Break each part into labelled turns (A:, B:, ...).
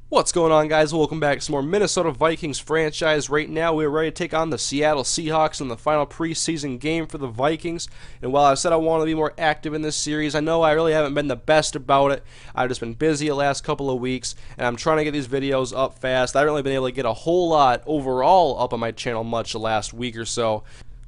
A: What's going on, guys? Welcome back to some more Minnesota Vikings franchise. Right now, we're ready to take on the Seattle Seahawks in the final preseason game for the Vikings. And while I said I want to be more active in this series, I know I really haven't been the best about it. I've just been busy the last couple of weeks, and I'm trying to get these videos up fast. I haven't really been able to get a whole lot overall up on my channel much the last week or so.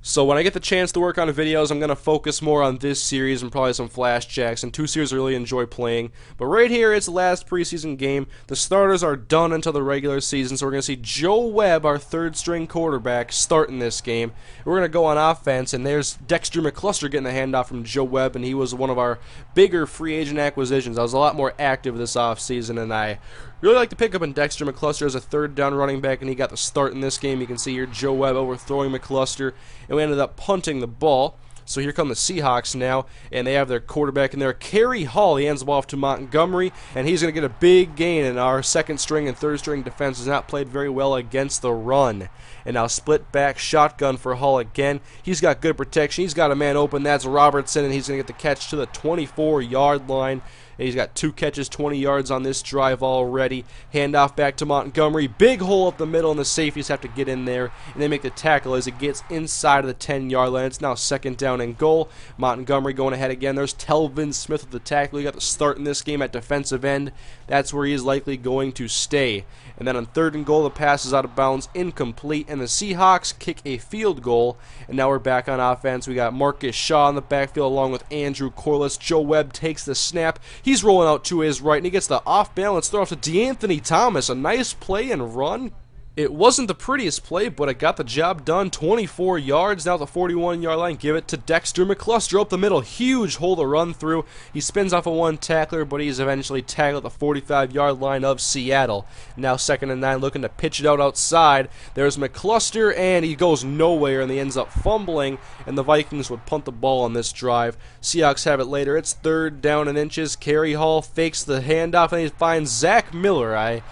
A: So when I get the chance to work on videos, I'm going to focus more on this series and probably some Flash Jacks, and two series I really enjoy playing. But right here, it's the last preseason game. The starters are done until the regular season, so we're going to see Joe Webb, our third-string quarterback, start in this game. We're going to go on offense, and there's Dexter McCluster getting the handoff from Joe Webb, and he was one of our bigger free agent acquisitions. I was a lot more active this offseason, and I really like to pick up in Dexter McCluster as a third-down running back, and he got the start in this game. You can see here Joe Webb overthrowing McCluster, and we ended up punting the ball. So here come the Seahawks now, and they have their quarterback in there, Kerry Hall. He hands the ball off to Montgomery, and he's going to get a big gain, and our second-string and third-string defense has not played very well against the run. And now split back shotgun for Hall again. He's got good protection. He's got a man open. That's Robertson, and he's going to get the catch to the 24-yard line. And he's got 2 catches, 20 yards on this drive already. Handoff back to Montgomery. Big hole up the middle, and the safeties have to get in there, and they make the tackle as it gets inside of the 10-yard line. It's now second down and goal. Montgomery going ahead again. There's Telvin Smith with the tackle. He got the start in this game at defensive end. That's where he is likely going to stay. And then on third and goal, the pass is out of bounds, incomplete, and the Seahawks kick a field goal. And now we're back on offense. We got Marcus Shaw in the backfield along with Andrew Corliss. Joe Webb takes the snap. He's rolling out to his right, and he gets the off-balance throw off to DeAnthony Thomas. A nice play and run. It wasn't the prettiest play, but it got the job done. 24 yards, now at the 41-yard line. Give it to Dexter McCluster up the middle. Huge hole to run through. He spins off of one tackler, but he's eventually tackled at the 45-yard line of Seattle. Now second and 9, looking to pitch it out outside. There's McCluster, and he goes nowhere, and he ends up fumbling, and the Vikings would punt the ball on this drive. Seahawks have it later. It's third down and inches. Kerry Hall fakes the handoff, and he finds Zach Miller. I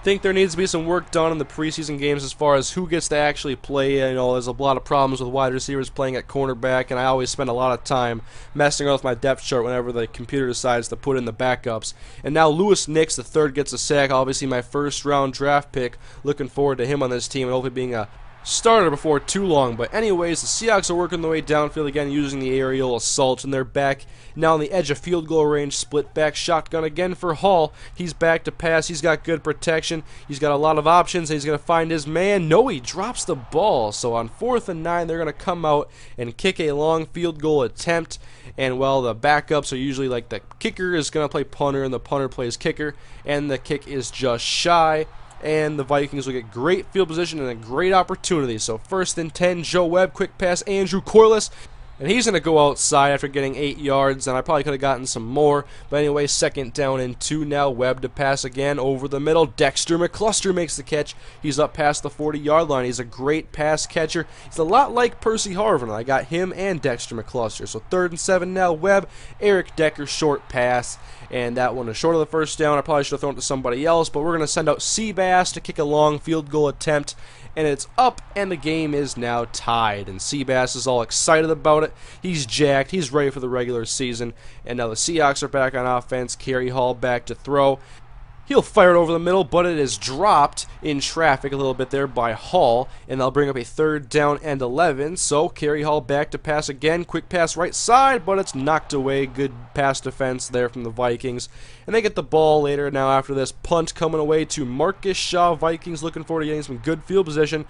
A: think there needs to be some work done in the preseason games as far as who gets to actually play. You know, there's a lot of problems with wide receivers playing at cornerback, and I always spend a lot of time messing around with my depth chart whenever the computer decides to put in the backups. And now Lewis Nix, the third, gets a sack. Obviously my first-round draft pick. Looking forward to him on this team and hopefully being a starter before too long. But anyways, the Seahawks are working their way downfield again using the aerial assault, and they're back now on the edge of field goal range. Split back shotgun again for Hall. He's back to pass. He's got good protection. He's got a lot of options, and he's going to find his man. No, he drops the ball. So on 4th and 9, they're going to come out and kick a long field goal attempt. And well, the backups are usually like the kicker is going to play punter and the punter plays kicker, and the kick is just shy. And the Vikings will get great field position and a great opportunity. So 1st and 10, Joe Webb, quick pass, Andrew Corliss. And he's going to go outside after getting 8 yards, and I probably could have gotten some more. But anyway, 2nd down and 2 now. Webb to pass again over the middle. Dexter McCluster makes the catch. He's up past the 40-yard line. He's a great pass catcher. He's a lot like Percy Harvin. I got him and Dexter McCluster. So 3rd and 7 now. Webb, Eric Decker, short pass. And that one is short of the first down. I probably should have thrown it to somebody else, but we're going to send out Seabass to kick a long field goal attempt. And it's up, and the game is now tied. And Seabass is all excited about it. He's jacked. He's ready for the regular season. And now the Seahawks are back on offense. Kerry Hall back to throw. He'll fire it over the middle, but it is dropped in traffic a little bit there by Hall, and they'll bring up a 3rd down and 11. So Kerry Hall back to pass again. Quick pass right side, but it's knocked away. Good pass defense there from the Vikings. And they get the ball later now after this punt coming away to Marcus Shaw. Vikings looking forward to getting some good field position.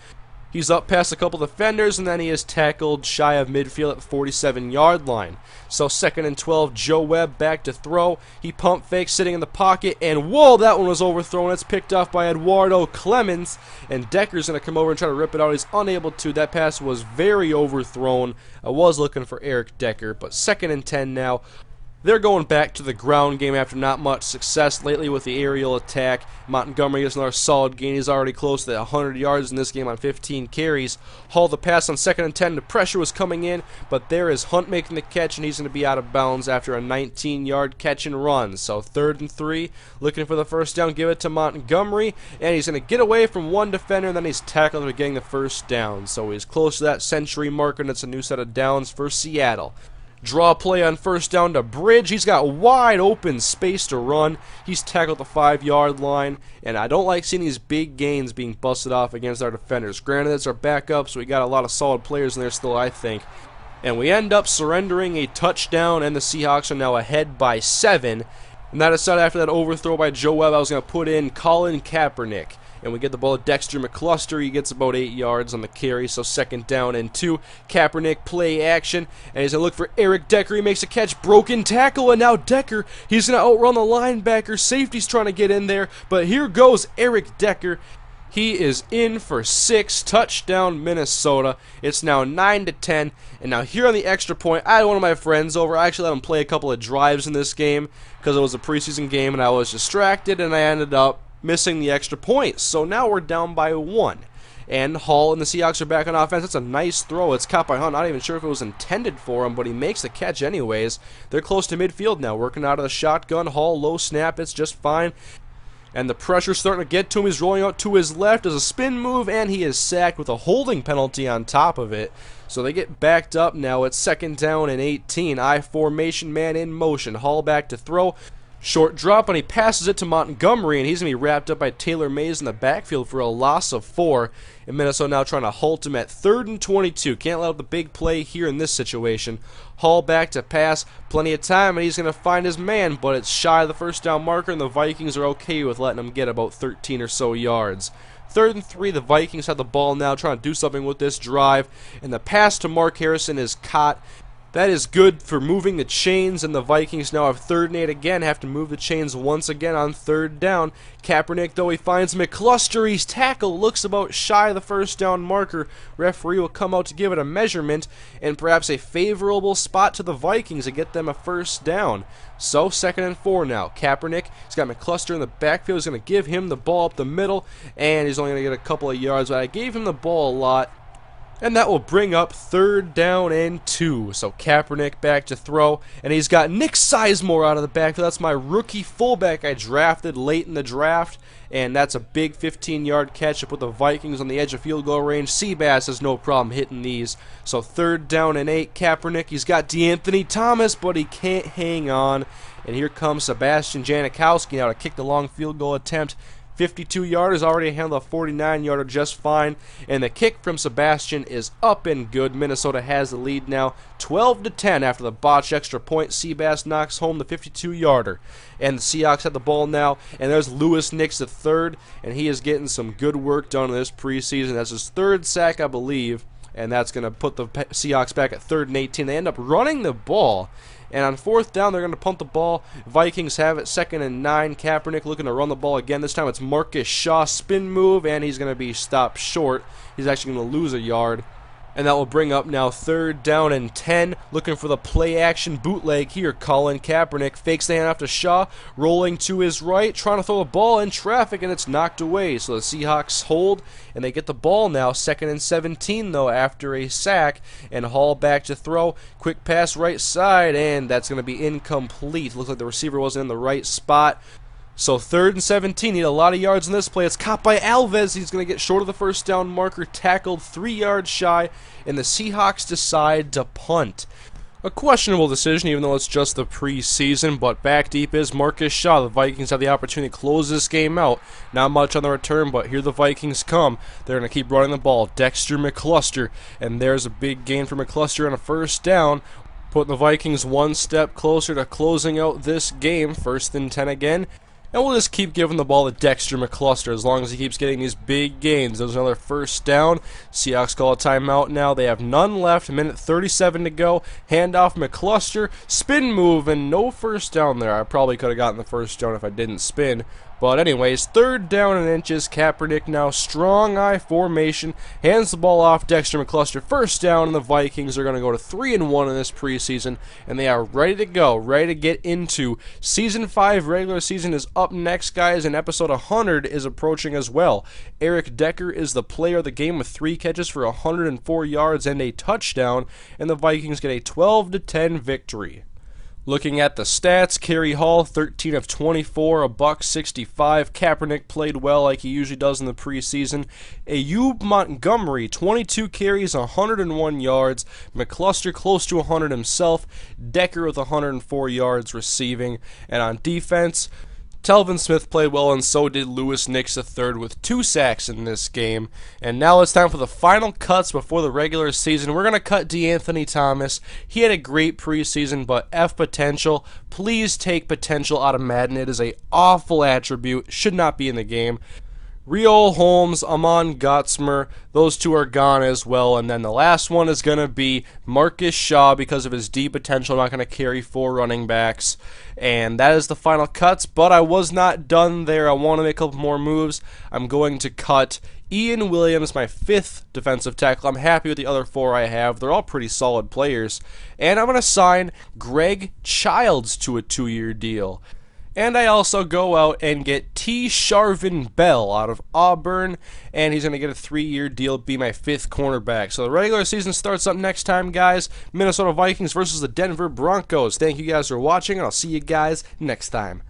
A: He's up past a couple defenders, and then he is tackled shy of midfield at the 47-yard line. So 2nd and 12, Joe Webb back to throw. He pump fakes sitting in the pocket, and whoa, that one was overthrown. It's picked off by Eduardo Clemens, and Decker's going to come over and try to rip it out. He's unable to. That pass was very overthrown. I was looking for Eric Decker, but 2nd and 10 now. They're going back to the ground game after not much success lately with the aerial attack. Montgomery gets another solid gain. He's already close to 100 yards in this game on 15 carries. Hall the pass on 2nd and 10. The pressure was coming in, but there is Hunt making the catch, and he's going to be out of bounds after a 19-yard catch and run. So 3rd and 3, looking for the first down. Give it to Montgomery, and he's going to get away from one defender, and then he's tackled for getting the first down. So he's close to that century marker, and it's a new set of downs for Seattle. Draw play on first down to Bridge. He's got wide open space to run. He's tackled the 5-yard line, and I don't like seeing these big gains being busted off against our defenders. Granted, it's our backup, so we got a lot of solid players in there still, I think. And we end up surrendering a touchdown, and the Seahawks are now ahead by 7. And I decided after that overthrow by Joe Webb, I was going to put in Colin Kaepernick. And we get the ball to Dexter McCluster. He gets about 8 yards on the carry, so 2nd down and 2. Kaepernick play action, and he's going to look for Eric Decker. He makes a catch, broken tackle, and now Decker, he's going to outrun the linebacker. Safety's trying to get in there, but here goes Eric Decker. He is in for 6, touchdown Minnesota. It's now 9-10, and now here on the extra point, I had one of my friends over. I actually let him play a couple of drives in this game because it was a preseason game, and I was distracted, and I ended up missing the extra point. So now we're down by 1. And Hall and the Seahawks are back on offense. That's a nice throw. It's caught by Hunt. Not even sure if it was intended for him, but he makes the catch anyways. They're close to midfield now, working out of the shotgun. Hall, low snap. It's just fine. And the pressure's starting to get to him. He's rolling out to his left. Does a spin move, and he is sacked with a holding penalty on top of it. So they get backed up now. It's 2nd down and 18. I formation, man in motion. Hall back to throw. Short drop, and he passes it to Montgomery, and he's going to be wrapped up by Taylor Mays in the backfield for a loss of 4. And Minnesota now trying to halt him at 3rd and 22. Can't let up the big play here in this situation. Hall back to pass. Plenty of time, and he's going to find his man, but it's shy of the first down marker, and the Vikings are okay with letting him get about 13 or so yards. 3rd and 3, the Vikings have the ball now, trying to do something with this drive, and the pass to Mark Harrison is caught. That is good for moving the chains, and the Vikings now have 3rd and 8 again, have to move the chains once again on 3rd down. Kaepernick, though, he finds McCluster. He's tackled, looks about shy of the first down marker. Referee will come out to give it a measurement, and perhaps a favorable spot to the Vikings to get them a 1st down. So 2nd and 4 now. Kaepernick, he's got McCluster in the backfield. He's going to give him the ball up the middle, and he's only going to get a couple of yards, but I gave him the ball a lot. And that will bring up 3rd down and 2. So Kaepernick back to throw. And he's got Nick Sizemore out of the backfield. That's my rookie fullback I drafted late in the draft. And that's a big 15-yard catch to put the Vikings on the edge of field goal range. Seabass has no problem hitting these. So 3rd down and 8. Kaepernick, he's got DeAnthony Thomas, but he can't hang on. And here comes Sebastian Janikowski now to kick the long field goal attempt. 52-yarder, already handled a 49-yarder just fine, and the kick from Sebastian is up and good. Minnesota has the lead now, 12-10 after the botched extra point. Seabass knocks home the 52-yarder, and the Seahawks have the ball now, and there's Lewis Nix the 3rd, and he is getting some good work done in this preseason. That's his 3rd sack, I believe, and that's going to put the Seahawks back at 3rd and 18. They end up running the ball. And on 4th down, they're going to punt the ball. Vikings have it, 2nd and 9. Kaepernick looking to run the ball again. This time it's Marcus Shaw, spin move, and he's going to be stopped short. He's actually going to lose a yard. And that will bring up now 3rd down and 10. Looking for the play action bootleg here. Colin Kaepernick fakes the handoff to Shaw. Rolling to his right. Trying to throw the ball in traffic, and it's knocked away. So the Seahawks hold, and they get the ball now. 2nd and 17, though, after a sack. And Hall back to throw. Quick pass right side, and that's going to be incomplete. Looks like the receiver wasn't in the right spot. So 3rd and 17, need a lot of yards in this play. It's caught by Alves. He's going to get short of the first down marker, tackled 3 yards shy, and the Seahawks decide to punt. A questionable decision, even though it's just the preseason, but back deep is Marcus Shaw. The Vikings have the opportunity to close this game out. Not much on the return, but here the Vikings come. They're going to keep running the ball. Dexter McCluster, and there's a big gain for McCluster on a 1st down. Putting the Vikings one step closer to closing out this game. 1st and 10 again. And we'll just keep giving the ball to Dexter McCluster as long as he keeps getting these big gains. There's another 1st down. Seahawks call a timeout now. They have none left. 1:37 to go. Handoff McCluster. Spin move and no 1st down there. I probably could have gotten the 1st down if I didn't spin. But anyways, 3rd down and inches. Kaepernick now strong I formation. Hands the ball off Dexter McCluster. 1st down, and the Vikings are going to go to 3-1 in this preseason. And they are ready to go. Ready to get into Season 5. Regular season is up next, guys. And episode 100 is approaching as well. Eric Decker is the player of the game with 3 catches for 104 yards and a touchdown. And the Vikings get a 12-10 victory. Looking at the stats, Kerry Hall, 13 of 24, a $165. Kaepernick played well like he usually does in the preseason. Ayub Montgomery, 22 carries, 101 yards. McCluster close to 100 himself. Decker with 104 yards receiving. And on defense, Telvin Smith played well, and so did Lewis Nix III with 2 sacks in this game. And now it's time for the final cuts before the regular season. We're going to cut DeAnthony Thomas. He had a great preseason, but F potential. Please take potential out of Madden. It is an awful attribute. Should not be in the game. Riol Holmes, Amon Gottsmer, those 2 are gone as well. And then the last one is going to be Marcus Shaw because of his D potential. I'm not going to carry 4 running backs. And that is the final cuts, but I was not done there. I want to make a couple more moves. I'm going to cut Ian Williams, my 5th defensive tackle. I'm happy with the other 4 I have. They're all pretty solid players. And I'm going to sign Greg Childs to a 2-year deal. And I also go out and get T. Sharvin Bell out of Auburn, and he's going to get a 3-year deal, be my 5th cornerback. So the regular season starts up next time, guys. Minnesota Vikings versus the Denver Broncos. Thank you guys for watching, and I'll see you guys next time.